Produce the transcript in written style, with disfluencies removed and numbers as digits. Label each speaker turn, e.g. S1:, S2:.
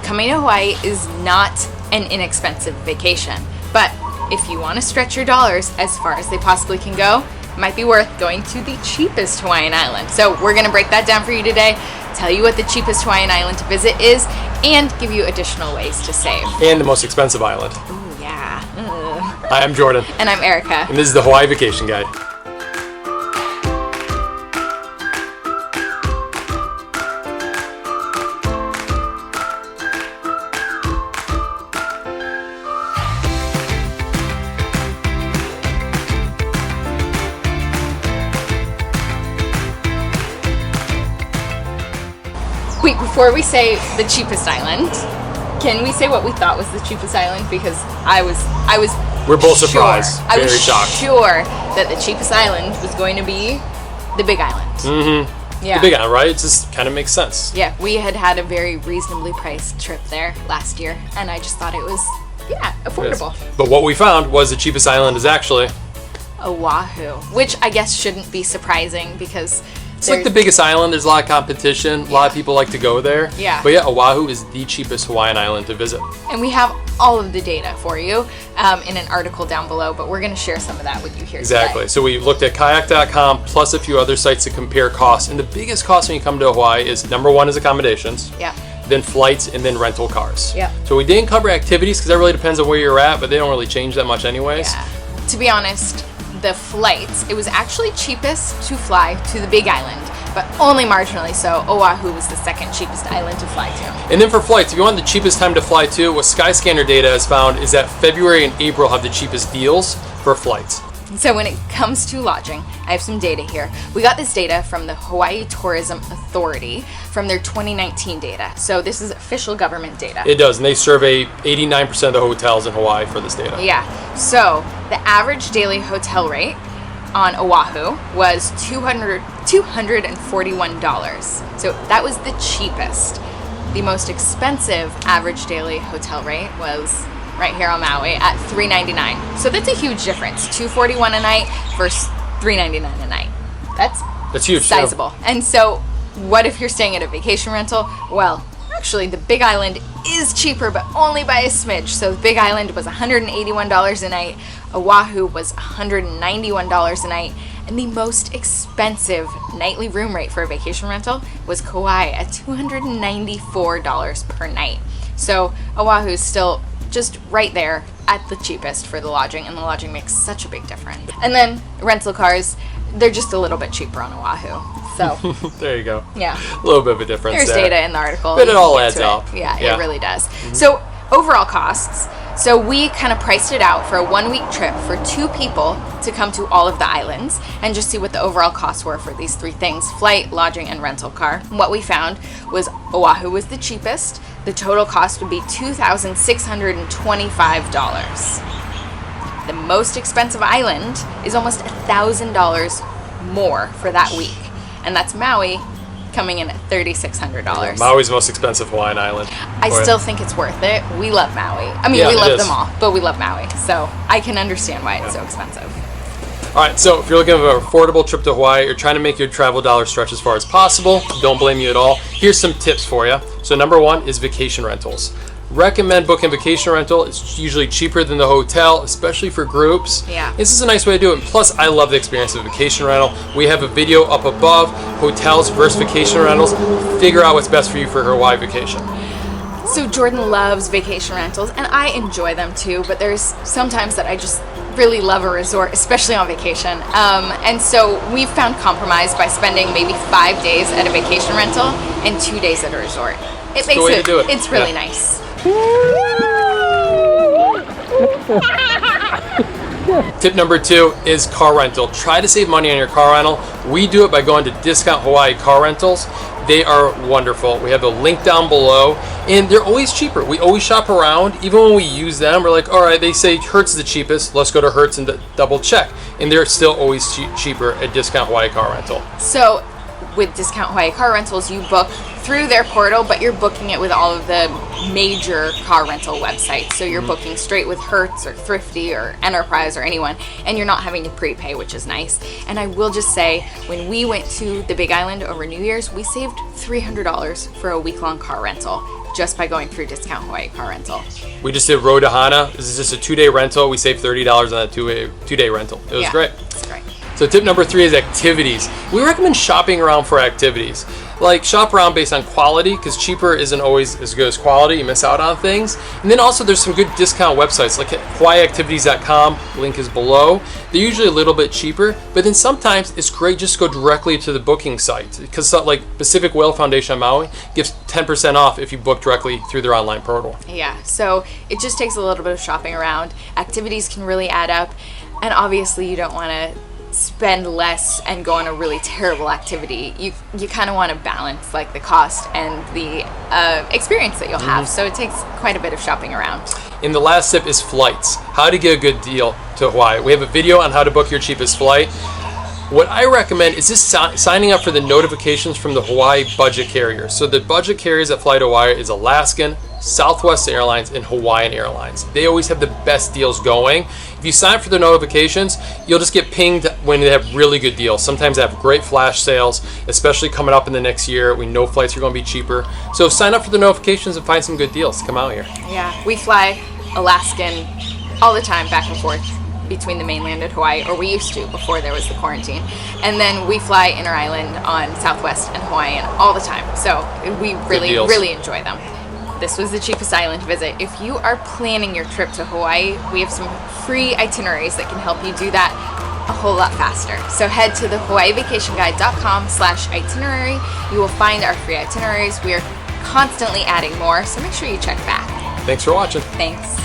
S1: coming to Hawaii is not an inexpensive vacation, but if you want to stretch your dollars as far as they possibly can go, it might be worth going to the cheapest Hawaiian island. So we're going to break that down for you today, tell you what the cheapest Hawaiian island to visit is, and give you additional ways to save.
S2: And the most expensive island.
S1: Ooh, yeah.
S2: Hi, I'm Jordan.
S1: And I'm Erica.
S2: And this is the Hawaii Vacation Guide.
S1: Wait, before we say the cheapest island, can we say what we thought was the cheapest island? Because I was
S2: We're both surprised.
S1: I was
S2: Very shocked.
S1: sure that the cheapest island was going to be the Big Island.
S2: Mm-hmm.
S1: Yeah.
S2: The Big Island, right? It just kind of makes sense.
S1: Yeah, we had a very reasonably priced trip there last year, and I just thought it was, affordable.
S2: Yes. But what we found was the cheapest island is actually
S1: Oahu, which I guess shouldn't be surprising because
S2: it's like the biggest island. There's a lot of competition. A lot of people like to go there.
S1: Yeah.
S2: But yeah, Oahu is the cheapest Hawaiian island to visit.
S1: And we have all of the data for you in an article down below, but we're going to share some of that with you here
S2: Exactly.
S1: today.
S2: So we looked at kayak.com plus a few other sites to compare costs. And the biggest cost when you come to Hawaii is number one is accommodations.
S1: Yeah.
S2: Then flights, and then rental cars.
S1: Yeah.
S2: So we didn't cover activities because that really depends on where you're at, but they don't really change that much anyways.
S1: Yeah. To be honest, the flights, it was actually cheapest to fly to the Big Island, but only marginally so. Oahu was the second cheapest island to fly to.
S2: And then for flights, if you want the cheapest time to fly to, what Skyscanner data has found is that February and April have the cheapest deals for flights.
S1: So when it comes to lodging, I have some data here. We got this data from the Hawaii Tourism Authority from their 2019 data. So this is official government data.
S2: It does, and they survey 89% of the hotels in Hawaii for this data.
S1: Yeah. So the average daily hotel rate on Oahu was $241. So that was the cheapest. The most expensive average daily hotel rate was right here on Maui at $399. So that's a huge difference. $241 a night versus $399 a night. That's
S2: huge.
S1: Sizable.
S2: Too.
S1: And so what if you're staying at a vacation rental? Well, actually the Big Island is cheaper, but only by a smidge. So the Big Island was $181 a night. Oahu was $191 a night. And the most expensive nightly room rate for a vacation rental was Kauai at $294 per night. So Oahu is still just right there at the cheapest for the lodging, and the lodging makes such a big difference. And then rental cars, they're just a little bit cheaper on Oahu. So
S2: there you go.
S1: Yeah.
S2: A little bit of a difference.
S1: There's
S2: there.
S1: data in the article.
S2: But it all adds up.
S1: Yeah, it really does. Mm-hmm. So overall costs. So we kind of priced it out for a 1-week trip for 2 people to come to all of the islands and just see what the overall costs were for these 3 things: flight, lodging, and rental car. And what we found was Oahu was the cheapest. The total cost would be $2,625. The most expensive island is almost $1,000 more for that week. And that's Maui, coming in at $3,600.
S2: Yeah, Maui's the most expensive Hawaiian island.
S1: I still think it's worth it. We love Maui. I mean,
S2: Yeah,
S1: we love
S2: it is.
S1: them all, but we love Maui. So I can understand why it's so expensive.
S2: All right, so if you're looking for an affordable trip to Hawaii, or trying to make your travel dollar stretch as far as possible, don't blame you at all. Here's some tips for you. So number 1 is vacation rentals. Recommend booking vacation rental. It's usually cheaper than the hotel, especially for groups.
S1: Yeah.
S2: This is a nice way to do it. And plus, I love the experience of vacation rental. We have a video up above, hotels versus vacation rentals. Figure out what's best for you for your Hawaii vacation.
S1: So Jordan loves vacation rentals, and I enjoy them too, but there's sometimes that I just really love a resort, especially on vacation. And so we've found compromise by spending maybe 5 days at a vacation rental and 2 days at a resort. It makes
S2: way to do it.
S1: It's really nice.
S2: Tip number 2 is car rental. Try to save money on your car rental. We do it by going to Discount Hawaii Car Rentals. They are wonderful. We have a link down below, and they're always cheaper. We always shop around. Even when we use them, we're like, all right, they say Hertz is the cheapest. Let's go to Hertz and double check. And they're still always cheaper at Discount Hawaii Car Rental.
S1: So with Discount Hawaii Car Rentals, you book through their portal, but you're booking it with all of the major car rental websites. So you're booking straight with Hertz or Thrifty or Enterprise or anyone, and you're not having to prepay, which is nice. And I will just say, when we went to the Big Island over New Year's, we saved $300 for a week-long car rental just by going through Discount Hawaii Car Rental.
S2: We just did Road to Hana. This is just a 2-day rental. We saved $30 on that two-day rental. It was great.
S1: It's great.
S2: So tip number 3 is activities. We recommend shopping around for activities. Like, shop around based on quality, because cheaper isn't always as good as quality. You miss out on things. And then also there's some good discount websites like hawaiiactivities.com. Link is below. They're usually a little bit cheaper, but then sometimes it's great just to go directly to the booking site, because like Pacific Whale Foundation on Maui gives 10% off if you book directly through their online portal.
S1: Yeah, so it just takes a little bit of shopping around. Activities can really add up, and obviously you don't want to spend less and go on a really terrible activity. You kind of want to balance like the cost and the experience that you'll have. So it takes quite a bit of shopping around.
S2: And the last tip is flights. How to get a good deal to Hawaii. We have a video on how to book your cheapest flight. What I recommend is just signing up for the notifications from the Hawaii budget carriers. So the budget carriers that fly to Hawaii is Alaskan, Southwest Airlines, and Hawaiian Airlines. They always have the best deals going. If you sign up for their notifications, you'll just get pinged when they have really good deals. Sometimes they have great flash sales, especially coming up in the next year. We know flights are going to be cheaper. So sign up for the notifications and find some good deals to come out here.
S1: Yeah, we fly Alaskan all the time back and forth between the mainland and Hawaii, or we used to before there was the quarantine. And then we fly Inter-Island on Southwest and Hawaiian all the time. So we really enjoy them. This was the cheapest island visit. If you are planning your trip to Hawaii, we have some free itineraries that can help you do that a whole lot faster. So head to the hawaiivacationguide.com/itinerary. You will find our free itineraries. We are constantly adding more, so make sure you check back.
S2: Thanks for watching.
S1: Thanks.